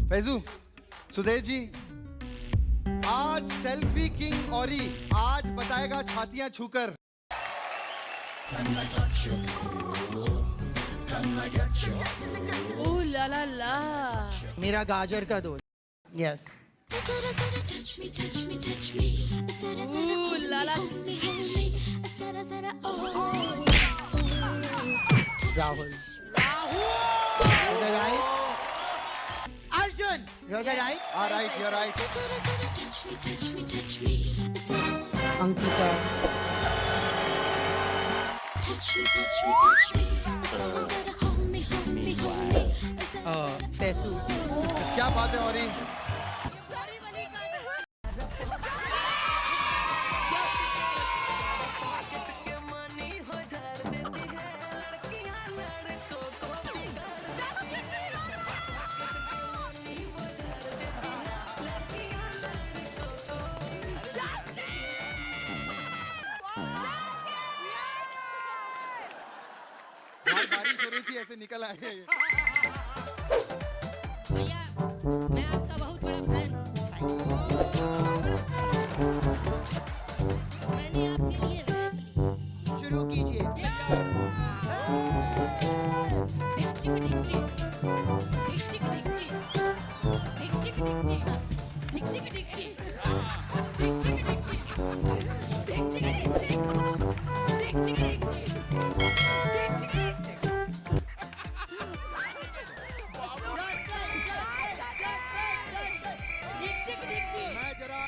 फैजू, सुदेव जी, आज selfie king औरी आज बताएगा छातियां छूकर। ओह ला ला ला, मेरा गाजर का दोस्त। Yes. Oh la la, Rahul. Right. Arjun. Right. Right, you right. Ankita. Faisu. क्या बात है औरी। बारिश हो रही थी, ऐसे निकल आए। भैया मैं आपका बहुत बड़ा फैन हूँ। मैंने आपके लिए रैप ली। शुरू कीजिए। ढिकचिक ढिकचिक, ढिकचिक ढिकचिक, ढिकचिक ढिकचिक, ढिकचिक ढिकचिक, ढिकचिक ढिकचिक, ढिकचिक ढिकचिक।